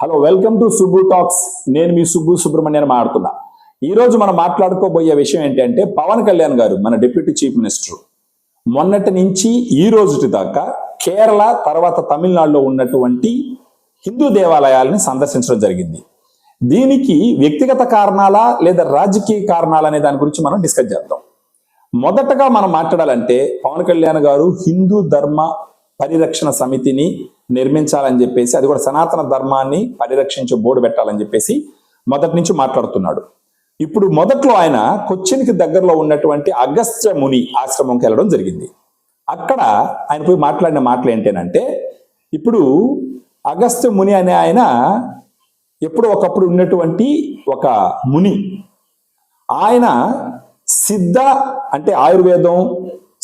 Hello, welcome to Subbu talks. నేను మీ సుబ్బు సుబ్రహ్మణ్యం మాట్లాడుతున్నా. ఈ రోజు మనం మాట్లాడుకోబోయే విషయం ఏంటంటే, పవన్ కళ్యాణ్ గారు, మన డిప్యూటీ చీఫ్ మినిస్టర్, మొన్నటి నుంచి ఈ రోజుటి దాకా కేరళ తర్వాత తమిళనాడులో ఉన్నటువంటి హిందూ దేవాలయాలని సందర్శించడం జరిగింది. దీనికి వ్యక్తిగత కారణాలా లేదా రాజకీయ కారణాలా అనే దాని గురించి మనం డిస్కస్ చేద్దాం. మొదటగా మనం మాట్లాడాలంటే, పవన్ కళ్యాణ్ గారు హిందూ ధర్మ పరిరక్షణ సమితిని నిర్మించాలని చెప్పేసి, అది కూడా సనాతన ధర్మాన్ని పరిరక్షించే బోర్డు పెట్టాలని చెప్పేసి మొదటి నుంచి మాట్లాడుతున్నాడు. ఇప్పుడు మొదట్లో ఆయన కొచ్చిన్కి దగ్గరలో ఉన్నటువంటి అగస్త్య ముని ఆశ్రమంకి వెళ్ళడం జరిగింది. అక్కడ ఆయన పోయి మాట్లాడిన మాటలు ఏంటంటే, ఇప్పుడు అగస్త్య ముని అనే ఆయన ఎప్పుడో ఒకప్పుడు ఉన్నటువంటి ఒక ముని. ఆయన సిద్ధ అంటే ఆయుర్వేదం,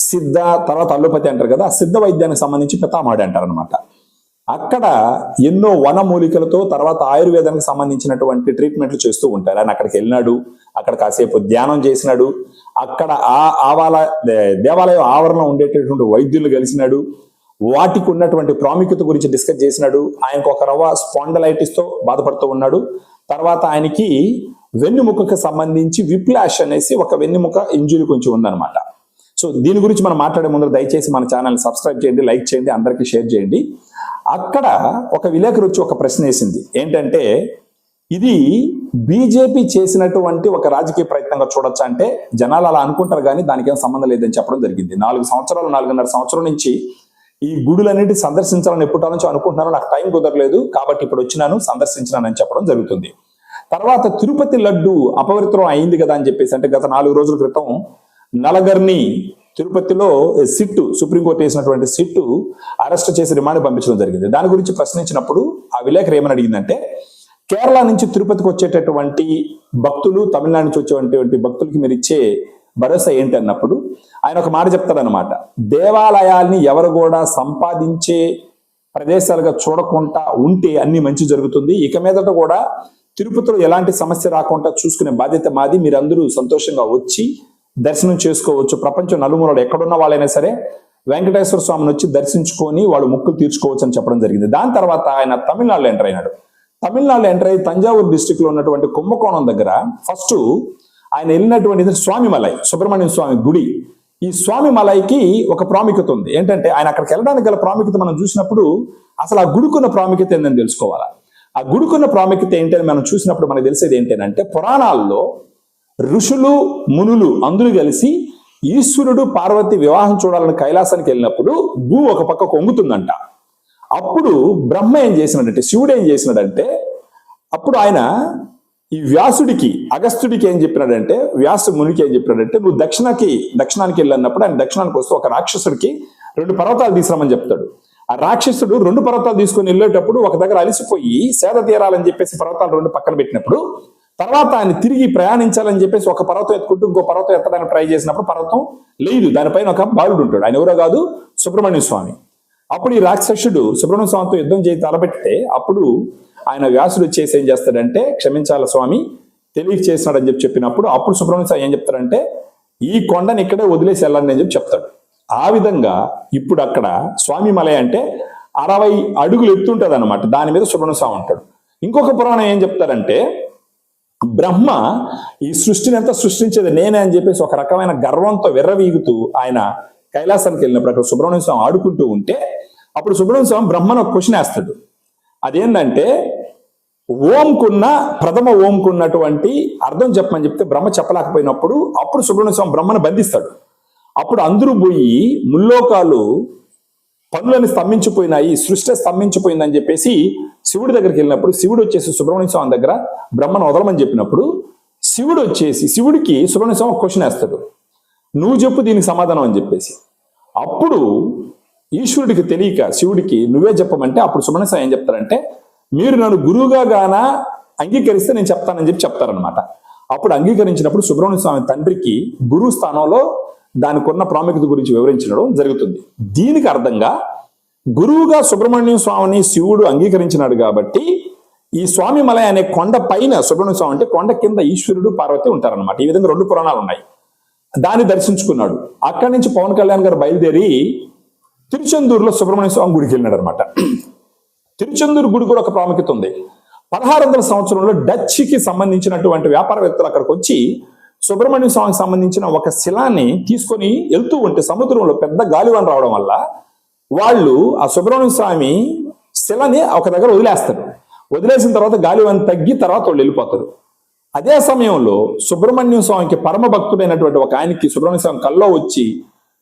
సిద్ధ తర్వాత అల్లోపతి అంటారు కదా, ఆ సిద్ధ వైద్యానికి సంబంధించి పితామహుడు అంటారు అనమాట. అక్కడ ఎన్నో వనమూలికలతో తర్వాత ఆయుర్వేదానికి సంబంధించినటువంటి ట్రీట్మెంట్లు చేస్తూ ఉంటారు. ఆయన అక్కడికి వెళ్ళినాడు, అక్కడ కాసేపు ధ్యానం చేసినాడు, అక్కడ దేవాలయం ఆవరణలో ఉండేటటువంటి వైద్యులు కలిసినాడు, వాటికి ఉన్నటువంటి ప్రాముఖ్యత గురించి డిస్కస్ చేసినాడు. ఆయనకు ఒక రవ్వ స్పాండలైటిస్తో బాధపడుతూ ఉన్నాడు. తర్వాత ఆయనకి వెన్నుముకకు సంబంధించి విప్లాష్ అనేసి ఒక వెన్నుముక ఇంజురీ కొంచెం ఉందన్నమాట. సో దీని గురించి మనం మాట్లాడే ముందు దయచేసి మన ఛానల్ని సబ్స్క్రైబ్ చేయండి, లైక్ చేయండి, అందరికీ షేర్ చేయండి. అక్కడ ఒక విలేకరు వచ్చి ఒక ప్రశ్న వేసింది ఏంటంటే, ఇది బీజేపీ చేసినటువంటి ఒక రాజకీయ ప్రయత్నంగా చూడొచ్చా అంటే, జనాలు అలా అనుకుంటారు కానీ దానికి ఏం సంబంధం లేదని చెప్పడం జరిగింది. 4.5 సంవత్సరాల నుంచి ఈ గుడులన్నిటి సందర్శించాలని ఎప్పటి నుంచో అనుకుంటున్నాను, నాకు టైం కుదరలేదు కాబట్టి ఇప్పుడు వచ్చినాను, సందర్శించినానని చెప్పడం జరుగుతుంది. తర్వాత తిరుపతి లడ్డు అపవిత్రం అయింది కదా అని చెప్పేసి, అంటే గత 4 రోజుల క్రితం నలగర్ని తిరుపతిలో సిట్టు, సుప్రీంకోర్టు వేసినటువంటి సిట్టు అరెస్ట్ చేసి రిమాండ్ పంపించడం జరిగింది. దాని గురించి ప్రశ్నించినప్పుడు ఆ విలేకరు ఏమని అడిగిందంటే, కేరళ నుంచి తిరుపతికి వచ్చేటటువంటి భక్తులు, తమిళనాడు నుంచి వచ్చేటువంటి భక్తులకి మీరు ఇచ్చే భరోసా ఏంటి అన్నప్పుడు ఆయన ఒక మాట చెప్తాడనమాట. దేవాలయాల్ని ఎవరు కూడా సంపాదించే ప్రదేశాలుగా చూడకుండా ఉంటే అన్ని మంచి జరుగుతుంది. ఇక మీదట కూడా తిరుపతిలో ఎలాంటి సమస్య రాకుండా చూసుకునే బాధ్యత మాది. మీరందరూ సంతోషంగా వచ్చి దర్శనం చేసుకోవచ్చు. ప్రపంచం నలుమూలలు ఎక్కడున్న వాళ్ళైనా సరే వెంకటేశ్వర స్వామిని వచ్చి దర్శించుకొని వాళ్ళు మొక్కులు తీర్చుకోవచ్చు అని చెప్పడం జరిగింది. దాని తర్వాత ఆయన తమిళనాడులో ఎంటర్ అయినాడు. తమిళనాడులో ఎంటర్ అయ్యి తంజావూరు డిస్టిక్ లో ఉన్నటువంటి కుంభకోణం దగ్గర ఫస్ట్ ఆయన వెళ్ళినటువంటి స్వామిమలై సుబ్రహ్మణ్య స్వామి గుడి. ఈ స్వామిమలైకి ఒక ప్రాముఖ్యత ఉంది. ఏంటంటే, ఆయన అక్కడికి వెళ్ళడానికి గల ప్రాముఖ్యత మనం చూసినప్పుడు అసలు ఆ గుడికున్న ప్రాముఖ్యత ఏంటని తెలుసుకోవాలా. ఆ గుడికున్న ప్రాముఖ్యత ఏంటని మనం చూసినప్పుడు మనకు తెలిసేది ఏంటంటే, పురాణాల్లో ఋషులు మునులు అందరూ కలిసి ఈశ్వరుడు పార్వతి వివాహం చూడాలని కైలాసానికి వెళ్ళినప్పుడు భూ ఒక పక్క కొంగుతుందంట. అప్పుడు బ్రహ్మ ఏం చేసినాడంటే, శివుడు ఏం చేసినాడంటే, అప్పుడు ఆయన ఈ వ్యాసుడికి, అగస్త్యుడికి ఏం చెప్పినాడంటే, వ్యాసు మునికి ఏం చెప్పినాడంటే, నువ్వు దక్షిణానికి వెళ్ళినప్పుడు ఆయన దక్షిణానికి వస్తూ ఒక రాక్షసుడికి 2 పర్వతాలు తీసుకురామని చెప్తాడు. ఆ రాక్షసుడు 2 పర్వతాలు తీసుకొని వెళ్ళేటప్పుడు ఒక దగ్గర అలిసిపోయి సేద తీరాలని చెప్పేసి పర్వతాలు 2 పక్కన పెట్టినప్పుడు, తర్వాత ఆయన తిరిగి ప్రయాణించాలని చెప్పేసి ఒక పర్వతం ఎత్తుకుంటూ ఇంకో పర్వతం ఎత్తడానికి ట్రై చేసినప్పుడు పర్వతం లేదు, దానిపైన ఒక బాలుడు ఉంటాడు. ఆయన ఎవరో కాదు, సుబ్రహ్మణ్య స్వామి. అప్పుడు ఈ రాక్షసుడు సుబ్రహ్మణ్య స్వామితో యుద్ధం చేసి తలపెట్టితే, అప్పుడు ఆయన వ్యాసుడు వచ్చేసి ఏం చేస్తాడంటే, క్షమించాల స్వామి, తెలియక చేసినాడని చెప్పినప్పుడు అప్పుడు సుబ్రహ్మణ్య స్వామి ఏం చెప్తాడంటే, ఈ కొండని ఇక్కడే వదిలేసి వెళ్ళండి అని చెప్తాడు. ఆ విధంగా ఇప్పుడు అక్కడ స్వామిమలై అంటే 60 అడుగులు ఎత్తుంటది అనమాట. దాని మీద సుబ్రహ్మణ్య స్వామి ఉంటాడు. ఇంకొక పురాణం ఏం చెప్తారంటే, బ్రహ్మ ఈ సృష్టిని అంతా సృష్టించేది నేనే అని చెప్పేసి ఒక రకమైన గర్వంతో విర్రవీగుతూ ఆయన కైలాసానికి వెళ్ళినప్పుడు అక్కడ సుబ్రహ్మణ్య స్వామి ఆడుకుంటూ ఉంటే, అప్పుడు సుబ్రహ్మణ్య స్వామి బ్రహ్మను ఒక క్వశ్చన్ వేస్తాడు. అదేంటంటే, ఓంకున్న ప్రథమ ఓంకున్నటువంటి అర్థం చెప్పమని చెప్తే బ్రహ్మ చెప్పలేకపోయినప్పుడు అప్పుడు సుబ్రహ్మణ్య స్వామి బ్రహ్మను బంధిస్తాడు. అప్పుడు అందరూ పోయి ముల్లోకాలు పనులని స్తంభించిపోయినాయి, సృష్టి స్తంభించిపోయిందని చెప్పేసి శివుడి దగ్గరికి వెళ్ళినప్పుడు శివుడు వచ్చేసి సుబ్రహ్మణ్య స్వామి దగ్గర బ్రహ్మను వదలమని చెప్పినప్పుడు శివుడు వచ్చేసి శివుడికి సుబ్రహ్మణ్య స్వామి క్వశ్చన్ వేస్తాడు, నువ్వు చెప్పు దీనికి సమాధానం అని చెప్పేసి. అప్పుడు ఈశ్వరుడికి తెలియక శివుడికి నువ్వే చెప్పమంటే అప్పుడు సుబ్రహ్మణ్య స్వామి ఏం చెప్తారంటే, మీరు నన్ను గురువుగా గాన అంగీకరిస్తే నేను చెప్తానని చెప్తారనమాట. అప్పుడు అంగీకరించినప్పుడు సుబ్రహ్మణ్య స్వామి తండ్రికి గురువు స్థానంలో దానికి ఉన్న ప్రాముఖ్యత గురించి వివరించడం జరుగుతుంది. దీనికి అర్థంగా గురువుగా సుబ్రహ్మణ్య స్వామిని శివుడు అంగీకరించినాడు కాబట్టి ఈ స్వామిమలై అనే కొండ పైన సుబ్రహ్మణ్య స్వామి అంటే కొండ కింద ఈశ్వరుడు పార్వతి ఉంటారనమాట. ఈ విధంగా 2 పురాణాలు ఉన్నాయి. దాన్ని దర్శించుకున్నాడు. అక్కడి నుంచి పవన్ కళ్యాణ్ గారు బయలుదేరి తిరుచెందూరులో సుబ్రహ్మణ్య స్వామి గుడికి వెళ్ళినాడు అనమాట. తిరుచెందూరు గుడి కూడా ఒక ప్రాముఖ్యత ఉంది. 1600 సంవత్సరంలో డచ్కి సంబంధించినటువంటి వ్యాపారవేత్తలు అక్కడికి వచ్చి సుబ్రహ్మణ్య స్వామికి సంబంధించిన ఒక శిలాన్ని తీసుకొని వెళ్తూ ఉంటే సముద్రంలో పెద్ద గాలివాన రావడం వల్ల వాళ్ళు ఆ సుబ్రహ్మణ్య స్వామి శిలని ఒక దగ్గర వదిలేస్తారు. వదిలేసిన తర్వాత గాలివాన తగ్గి తర్వాత వాళ్ళు వెళ్ళిపోతారు. అదే సమయంలో సుబ్రహ్మణ్య స్వామికి పరమ భక్తుడైనటువంటి ఒక ఆయనకి సుబ్రహ్మణ్య స్వామి కల్లో వచ్చి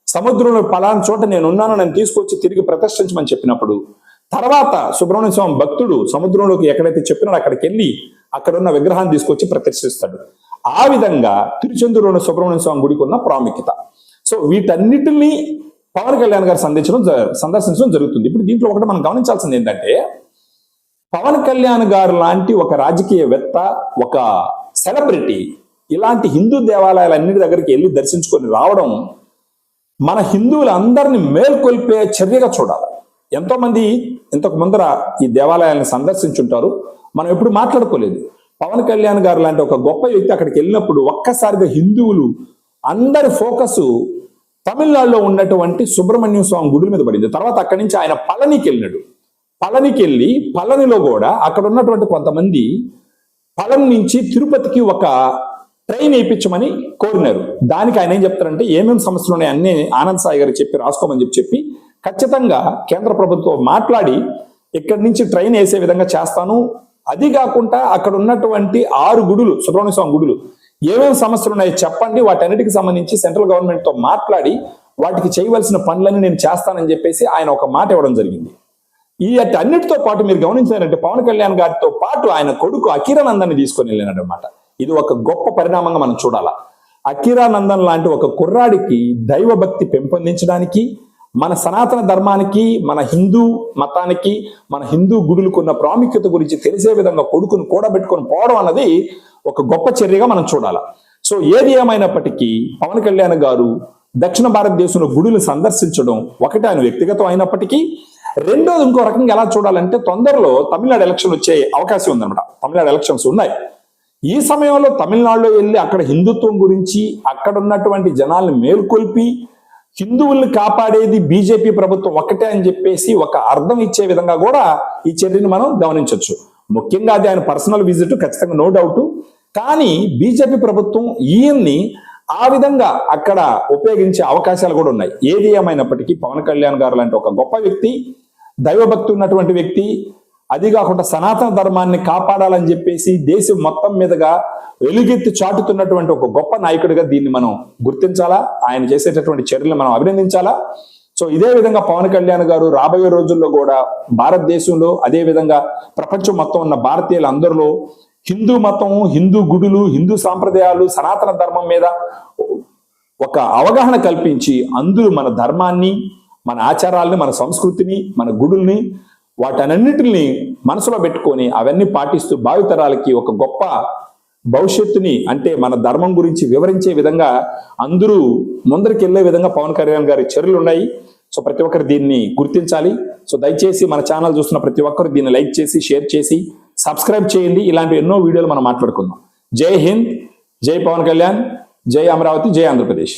సముద్రంలో పలానా చోట నేను ఉన్నాను, నన్ను తీసుకొచ్చి తిరిగి ప్రతిష్ఠించమని చెప్పినప్పుడు తర్వాత సుబ్రహ్మణ్య స్వామి భక్తుడు సముద్రంలోకి ఎక్కడైతే చెప్పినాడో అక్కడికి వెళ్ళి అక్కడ ఉన్న విగ్రహాన్ని తీసుకొచ్చి ప్రతిష్ఠిస్తాడు. ఆ విధంగా తిరుచెందూరులోని సుబ్రహ్మణ్య స్వామి గుడికి ఉన్న ప్రాముఖ్యత. సో వీటన్నిటిని పవన్ కళ్యాణ్ గారు సందర్శించడం జరుగుతుంది. ఇప్పుడు దీంట్లో ఒకటి మనం గమనించాల్సింది ఏంటంటే, పవన్ కళ్యాణ్ గారు లాంటి ఒక రాజకీయవేత్త, ఒక సెలబ్రిటీ ఇలాంటి హిందూ దేవాలయాలన్నిటి దగ్గరికి వెళ్ళి దర్శించుకొని రావడం మన హిందువులందరినీ మేల్కొల్పే చర్యగా చూడాలి. ఎంతో మంది ఇంతకు ముందర ఈ దేవాలయాలను సందర్శించుంటారు, మనం ఎప్పుడు మాట్లాడుకోలేదు. పవన్ కళ్యాణ్ గారు లాంటి ఒక గొప్ప వ్యక్తి అక్కడికి వెళ్ళినప్పుడు ఒక్కసారిగా హిందువులు అందరి ఫోకస్ తమిళనాడులో ఉన్నటువంటి సుబ్రహ్మణ్య స్వామి గుడి మీద పడింది. తర్వాత అక్కడి నుంచి ఆయన పళనికి వెళ్ళినాడు. పళనికి వెళ్ళి పళనిలో కూడా అక్కడ ఉన్నటువంటి కొంతమంది పళని నుంచి తిరుపతికి ఒక ట్రైన్ వేయించమని కోరినారు. దానికి ఆయన ఏం చెప్తారంటే, ఏమేమి సమస్యలు ఉన్నాయి అన్నీ ఆనంద్ సాయి గారికి చెప్పి రాసుకోమని చెప్పి ఖచ్చితంగా కేంద్ర ప్రభుత్వం మాట్లాడి ఇక్కడి నుంచి ట్రైన్ వేసే విధంగా చేస్తాను. అది కాకుండా అక్కడ ఉన్నటువంటి 6 గుడులు, సుబ్రహ్మణ్య స్వామి గుడులు ఏమేమి సమస్యలు ఉన్నాయో చెప్పండి, వాటన్నిటికి సంబంధించి సెంట్రల్ గవర్నమెంట్ తో మాట్లాడి వాటికి చేయవలసిన పనులని నేను చేస్తానని చెప్పేసి ఆయన ఒక మాట ఇవ్వడం జరిగింది. ఈ అన్నిటితో పాటు మీరు గమనించారంటే పవన్ కళ్యాణ్ గారితో పాటు ఆయన కొడుకు అఖిరానందన్ని తీసుకొని వెళ్ళినాడు అనమాట. ఇది ఒక గొప్ప పరిణామంగా మనం చూడాలా. అఖిరానందన్ లాంటి ఒక కుర్రాడికి దైవభక్తి పెంపొందించడానికి, మన సనాతన ధర్మానికి, మన హిందూ మతానికి, మన హిందూ గుడులకు ఉన్న ప్రాముఖ్యత గురించి తెలిసే విధంగా కొడుకును కూడబెట్టుకొని పోవడం అన్నది ఒక గొప్ప చర్యగా మనం చూడాలి. సో ఏది ఏమైనప్పటికీ పవన్ కళ్యాణ్ గారు దక్షిణ భారతదేశంలో గుడులు సందర్శించడం ఒకటి ఆయన వ్యక్తిగతం అయినప్పటికీ, రెండోది ఇంకో రకంగా ఎలా చూడాలంటే తొందరలో తమిళనాడు ఎలక్షన్ వచ్చే అవకాశం ఉందన్నమాట. తమిళనాడు ఎలక్షన్స్ ఉన్నాయి. ఈ సమయంలో తమిళనాడులో వెళ్ళి అక్కడ హిందుత్వం గురించి అక్కడ ఉన్నటువంటి జనాల్ని మేల్కొల్పి హిందువుల్ని కాపాడేది బీజేపీ ప్రభుత్వం ఒక్కటే అని చెప్పేసి ఒక అర్థం ఇచ్చే విధంగా కూడా ఈ చర్యని మనం గమనించవచ్చు. ముఖ్యంగా అది ఆయన పర్సనల్ విజిట్, ఖచ్చితంగా నో డౌట్. కానీ బీజేపీ ప్రభుత్వం ఈయన్ని ఆ విధంగా అక్కడ ఉపయోగించే అవకాశాలు కూడా ఉన్నాయి. ఏది ఏమైనప్పటికీ పవన్ కళ్యాణ్ గారు లాంటి ఒక గొప్ప వ్యక్తి, దైవభక్తి ఉన్నటువంటి వ్యక్తి, అది కాకుండా సనాతన ధర్మాన్ని కాపాడాలని చెప్పేసి దేశం మొత్తం మీదుగా వెలుగెత్తి చాటుతున్నటువంటి ఒక గొప్ప నాయకుడిగా దీన్ని మనం గుర్తించాలా. ఆయన చేసేటటువంటి చర్యలు మనం అభినందించాలా. సో ఇదే విధంగా పవన్ కళ్యాణ్ గారు రాబోయే రోజుల్లో కూడా భారతదేశంలో, అదే విధంగా ప్రపంచం మొత్తం ఉన్న భారతీయులందరిలో హిందూ మతం, హిందూ గుడులు, హిందూ సాంప్రదాయాలు, సనాతన ధర్మం మీద ఒక అవగాహన కల్పించి అందులో మన ధర్మాన్ని, మన ఆచారాలని, మన సంస్కృతిని, మన గుడుల్ని, వాటన్నిటిని మనసులో పెట్టుకొని అవన్నీ పాటిస్తూ భావితరాలకి ఒక గొప్ప భవిష్యత్తుని, అంటే మన ధర్మం గురించి వివరించే విధంగా అందరూ ముందరికి వెళ్ళే విధంగా పవన్ కళ్యాణ్ గారి చర్యలు ఉన్నాయి. సో ప్రతి ఒక్కరు దీన్ని గుర్తించాలి. సో దయచేసి మన ఛానల్ చూస్తున్న ప్రతి ఒక్కరు దీన్ని లైక్ చేసి, షేర్ చేసి, సబ్స్క్రైబ్ చేయండి. ఇలాంటి ఎన్నో వీడియోలు మనం మాట్లాడుకుందాం. జై హింద్, జై పవన్ కళ్యాణ్, జై అమరావతి, జై ఆంధ్రప్రదేశ్.